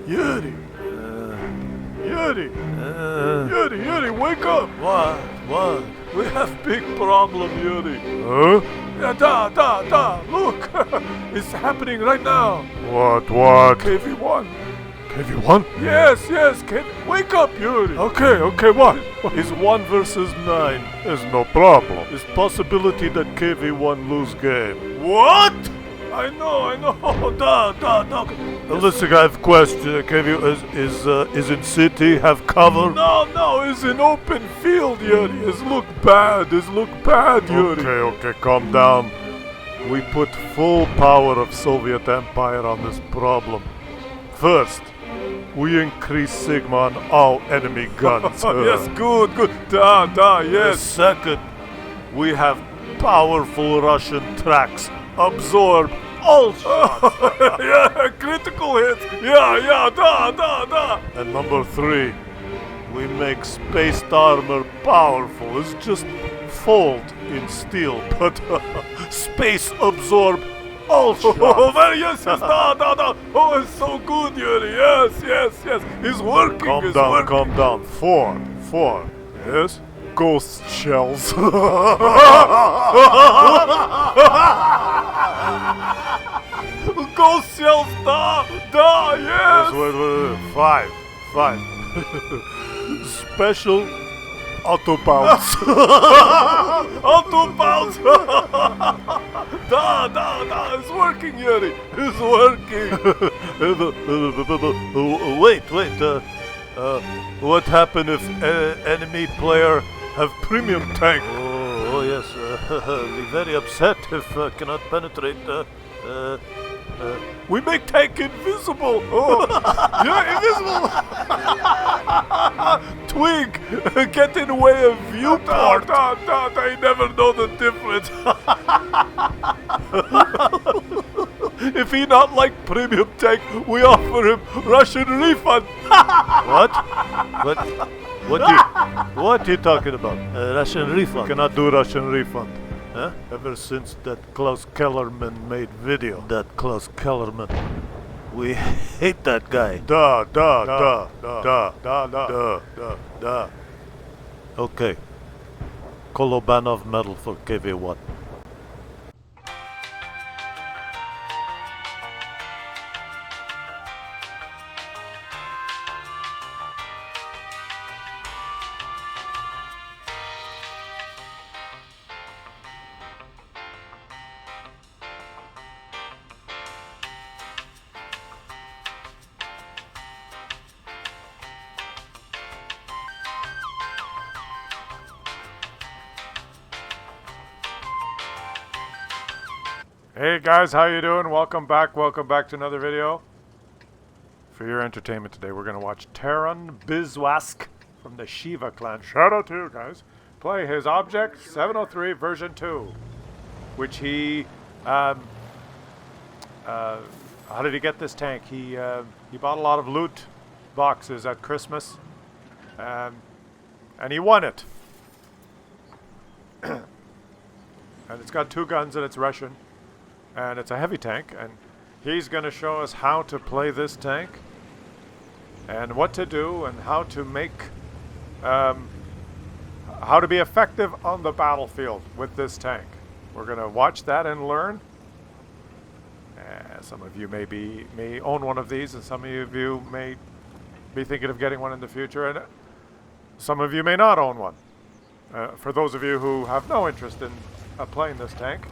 Yuri! Yuri! Yuri, wake up! What? We have big problem, Yuri. Huh? Da, look! It's happening right now. What? KV1. KV1? Yes, wake up, Yuri. Okay, what? It's 1 versus 9. There's no problem. There's possibility that KV1 lose game. What? I know. Da. Listen, I have a question. KV is in city, have cover? No, it's an open field, Yuri. It's look bad, Yuri. Okay, calm down. We put full power of Soviet Empire on this problem. First, we increase Sigma on all enemy guns. Yes, good. Da, yes. Second, we have powerful Russian tracks. Absorb all shots. Yeah, critical hits. Yeah, da. And number 3, we make spaced armor powerful. It's just fold in steel, but space absorb all shots. Yes, da. Oh, it's so good, Yuri. Yes. It's working. Calm down. 4. Yes? Ghost shells. Ghost shells, da, yes. Wait. 5. Special auto bounce. Auto bounce. Da. It's working, Yuri. It's working. Wait. What happened if enemy player have premium tank? Oh yes. Be very upset if cannot penetrate. We make tank invisible. Oh, yeah, invisible. Twig, get in the way of viewport. Da. They never know the difference. If he not like premium tank, we offer him Russian refund. What you talking about? Russian refund. Cannot do Russian refund. Huh? Ever since that Klaus Kellerman made video. That Klaus Kellerman. We hate that guy. Da. Okay. Kolobanov medal for KV1. Hey guys, how you doing? Welcome back to another video. For your entertainment today, we're going to watch Taran Bizwask from the Shiva clan. Shout out to you guys. Play his Object 703 version 2, which he, how did he get this tank? He bought a lot of loot boxes at Christmas, and he won it. And it's got 2 guns and it's Russian. And it's a heavy tank, and he's going to show us how to play this tank and what to do and how to make how to be effective on the battlefield with this tank. We're going to watch that and learn. Some of you may own one of these, and some of you may be thinking of getting one in the future, and some of you may not own one. For those of you who have no interest in playing this tank,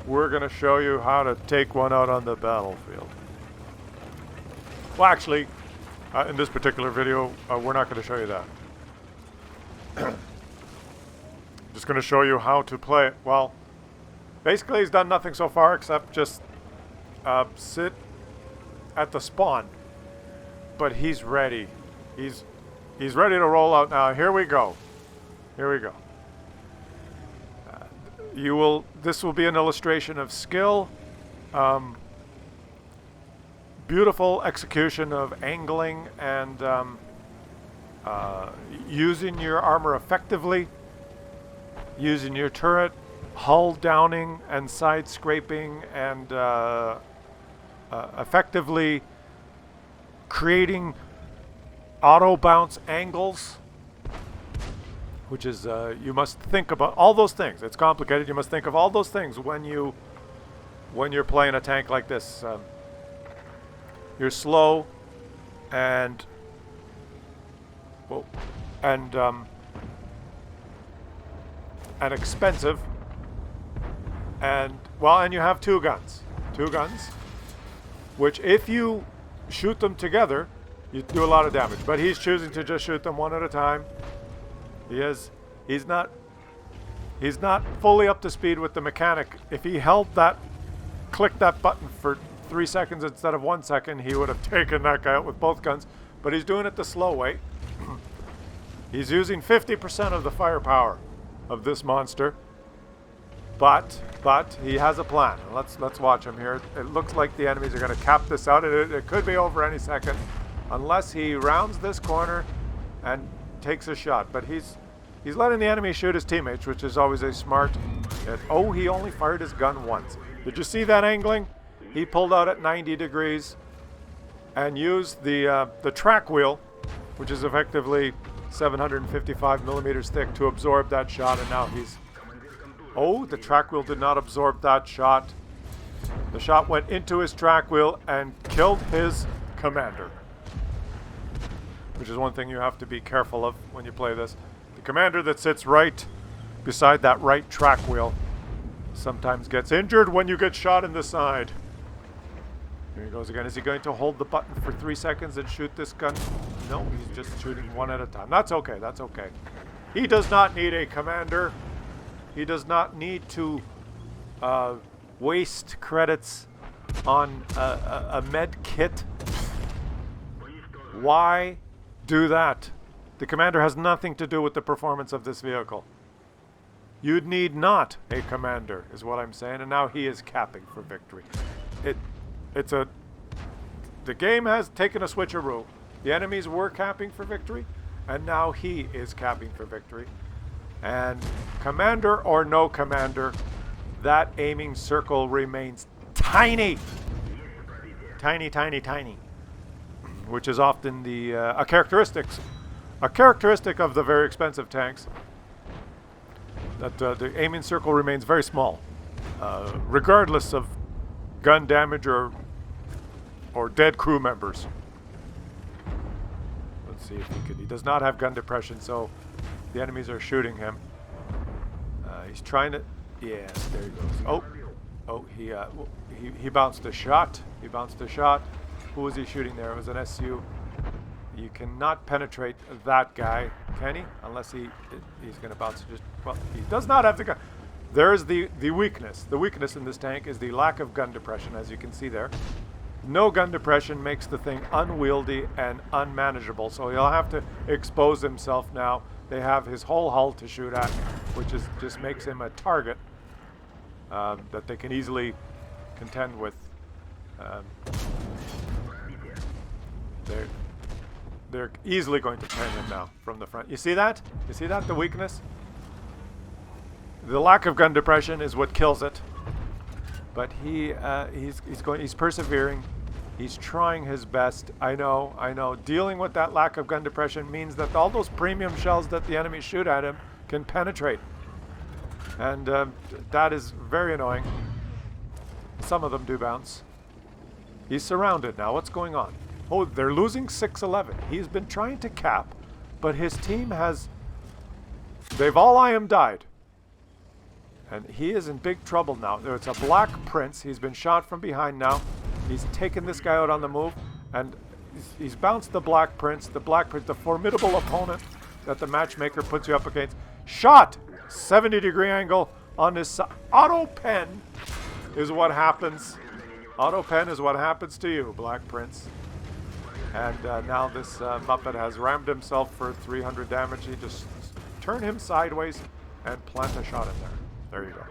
we're going to show you how to take one out on the battlefield. Well, actually, in this particular video, we're not going to show you that. Just going to show you how to play it. Well, basically he's done nothing so far except just sit at the spawn. But he's ready. He's ready to roll out now. Here we go. This will be an illustration of skill, beautiful execution of angling and using your armor effectively, using your turret, hull downing and side scraping, and effectively creating auto bounce angles, which is you must think about all those things. It's complicated. You must think of all those things when you're playing a tank like this. You're slow and expensive, and you have two guns, which if you shoot them together, you do a lot of damage. But he's choosing to just shoot them one at a time. He's not fully up to speed with the mechanic. If he clicked that button for 3 seconds instead of 1 second, he would have taken that guy out with both guns. But he's doing it the slow way. He's using 50% of the firepower of this monster. But he has a plan. Let's watch him here. It looks like the enemies are going to cap this out. It could be over any second, unless he rounds this corner and takes a shot. But he's letting the enemy shoot his teammates, which is always a smart. Oh, he only fired his gun once. Did you see that angling? He pulled out at 90 degrees and used the track wheel, which is effectively 755 millimeters thick, to absorb that shot. And now he's... Oh, the track wheel did not absorb that shot. The shot went into his track wheel and killed his commander, which is one thing you have to be careful of when you play this. The commander that sits right beside that right track wheel sometimes gets injured when you get shot in the side. Here he goes again. Is he going to hold the button for 3 seconds and shoot this gun? No, he's just shooting one at a time. That's okay. That's okay. He does not need a commander. He does not need to waste credits on a med kit. Why do that? The commander has nothing to do with the performance of this vehicle. You'd need not a commander, is what I'm saying. And now he is capping for victory. The game has taken a switcheroo. The enemies were capping for victory, and now he is capping for victory. And commander or no commander, that aiming circle remains tiny. Tiny, tiny, tiny. Which is often a characteristic of the very expensive tanks. That the aiming circle remains very small, regardless of gun damage or dead crew members. Let's see if he can. He does not have gun depression, so the enemies are shooting him. He's trying to. Yes, there he goes. Oh, he bounced a shot. He bounced a shot. Who was he shooting there? It was an SU. You cannot penetrate that guy, can he? Unless he's going to bounce. Well, he does not have the gun. There's the weakness. The weakness in this tank is the lack of gun depression, as you can see there. No gun depression makes the thing unwieldy and unmanageable, so he'll have to expose himself now. They have his whole hull to shoot at, which just makes him a target that they can easily contend with. They're easily going to pin him now from the front. You see that? You see that? The weakness? The lack of gun depression is what kills it. But he's persevering. He's trying his best. I know. Dealing with that lack of gun depression means that all those premium shells that the enemies shoot at him can penetrate. And that is very annoying. Some of them do bounce. He's surrounded now. What's going on? Oh, they're losing 6-11. He's been trying to cap, but his team they've all died. And he is in big trouble now. There's a Black Prince. He's been shot from behind now. He's taken this guy out on the move, and he's bounced the Black Prince. The Black Prince, the formidable opponent that the matchmaker puts you up against. Shot! 70-degree angle on his side. Auto pen is what happens. Auto pen is what happens to you, Black Prince. And now this Muppet has rammed himself for 300 damage. He just turn him sideways and plant a shot in there. There you go.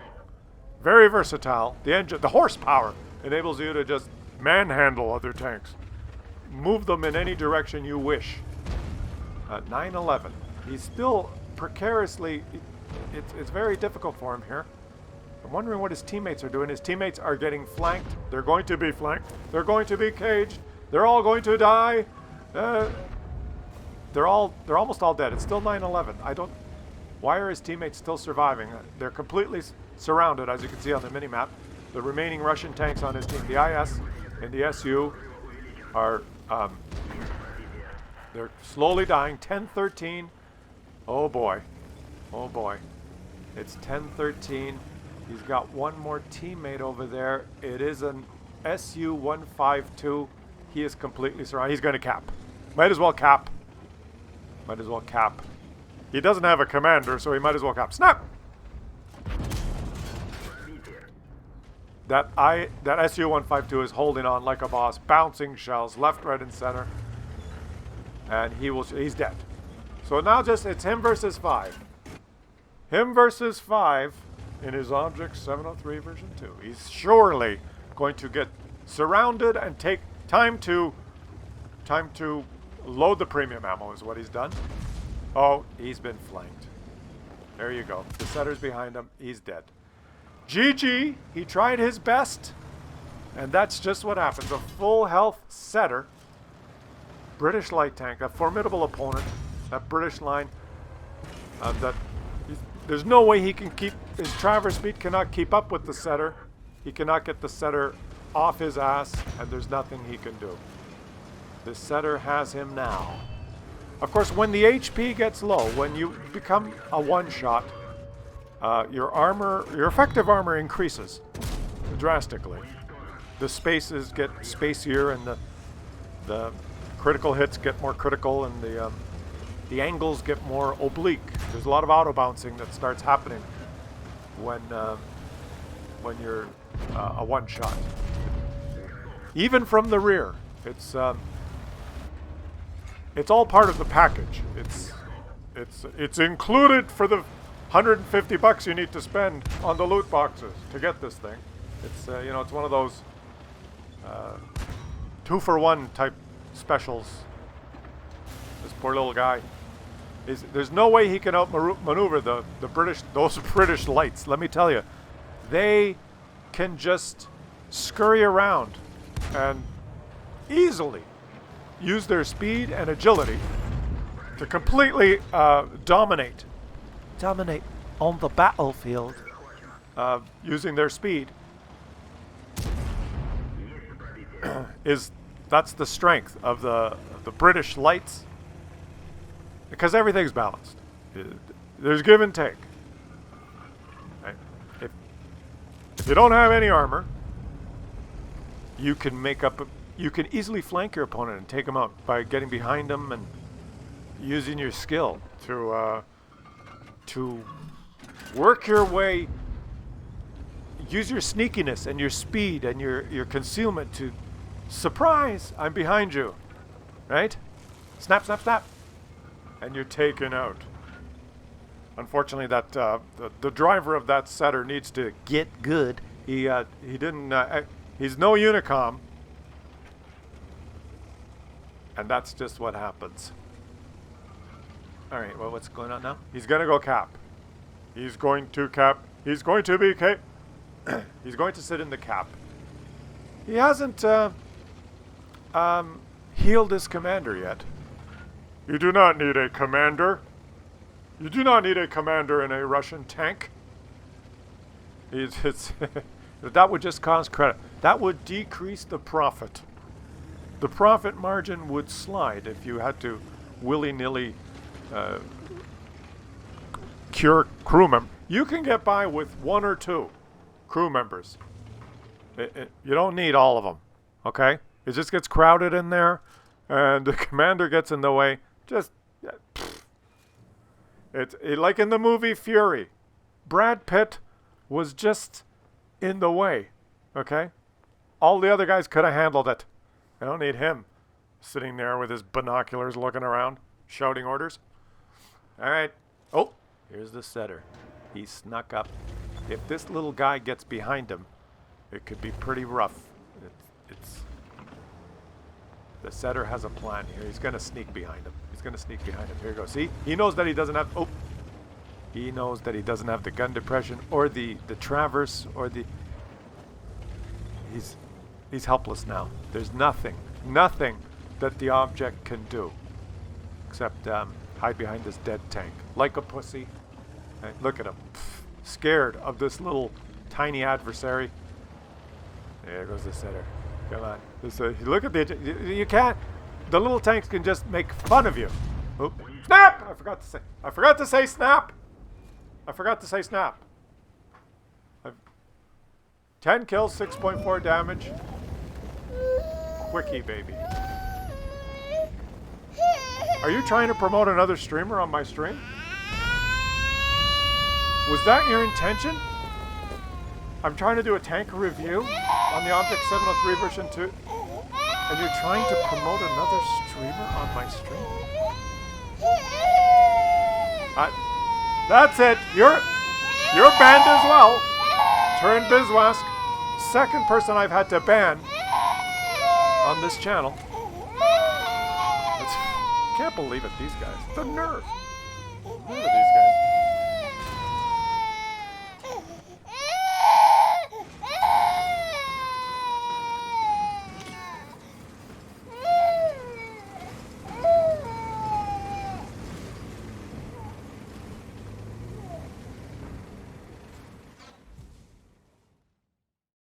Very versatile. The engine, the horsepower enables you to just manhandle other tanks. Move them in any direction you wish. 9-11. He's still precariously... It's very difficult for him here. I'm wondering what his teammates are doing. His teammates are getting flanked. They're going to be flanked. They're going to be caged. They're all going to die. They're almost all dead. It's still 9/11. Why are his teammates still surviving? They're completely surrounded, as you can see on the mini-map. The remaining Russian tanks on his team, the IS and the SU, are they're slowly dying. 10-13. Oh boy. Oh boy. It's 10-13. He's got one more teammate over there. It is an SU-152. He is completely surrounded. He's going to cap. Might as well cap. Might as well cap. He doesn't have a commander, so he might as well cap. Snap! That SU-152 is holding on like a boss, bouncing shells left, right, and center. And he's dead. So now it's him versus 5. Him versus 5 in his Object 703 version 2. He's surely going to get surrounded and take time to load the premium ammo is what he's done. Oh, he's been flanked. There you go. The setter's behind him. He's dead. GG. He tried his best. And that's just what happens. A full health setter. British light tank. A formidable opponent. That British line. There's no way he can keep... His traverse speed cannot keep up with the setter. He cannot get the setter off his ass. And there's nothing he can do. The setter has him now. Of course, when the HP gets low, when you become a one-shot, your effective armor increases drastically. The spaces get spacier, and the critical hits get more critical, and the angles get more oblique. There's a lot of auto bouncing that starts happening when you're a one-shot. Even from the rear, it's all part of the package. It's included for the $150 you need to spend on the loot boxes to get this thing. It's it's one of those 2-for-1 type specials. This poor little guy. There's no way he can outmaneuver those British lights. Let me tell you, they can just scurry around and easily use their speed and agility to completely dominate on the battlefield using their speed. That's the strength of the British lights, because everything's balanced. There's give and take. Right? If you don't have any armor, you can easily flank your opponent and take him out by getting behind him and using your skill to work your way. Use your sneakiness and your speed and your concealment to surprise. I'm behind you, right? Snap, snap, snap, and you're taken out. Unfortunately, that the driver of that setter needs to get good. He didn't. He's no Unicom. And that's just what happens. Alright, well, what's going on now? He's going to go cap. He's going to cap. He's going to be cap. He's going to sit in the cap. He hasn't healed his commander yet. You do not need a commander. You do not need a commander in a Russian tank. That would just cause credit. That would decrease the profit. The profit margin would slide if you had to willy-nilly cure crew members. You can get by with 1 or 2 crew members. You don't need all of them, okay? It just gets crowded in there, and the commander gets in the way. It's like in the movie Fury. Brad Pitt was just in the way, okay? All the other guys could have handled it. I don't need him sitting there with his binoculars looking around, shouting orders. All right. Oh, here's the setter. He snuck up. If this little guy gets behind him, it could be pretty rough. The setter has a plan here. He's going to sneak behind him. Here you go. See? He knows that he doesn't have... Oh. He knows that he doesn't have the gun depression or the traverse or the... He's helpless now. There's nothing nothing that the object can do. Except hide behind this dead tank. Like a pussy. Hey, look at him. Scared of this little tiny adversary. There goes the sitter. Come on. Look at you can't. The little tanks can just make fun of you. Oop. Snap! I forgot to say snap. I forgot to say snap. 10 kills, 6.4 damage. Quickie, baby. Are you trying to promote another streamer on my stream? Was that your intention? I'm trying to do a tanker review on the Object 703 version 2, and you're trying to promote another streamer on my stream? That's it. You're banned as well. Turn Bizwask. Second person I've had to ban on this channel. Can't believe it, these guys. The nerve. Who are these guys?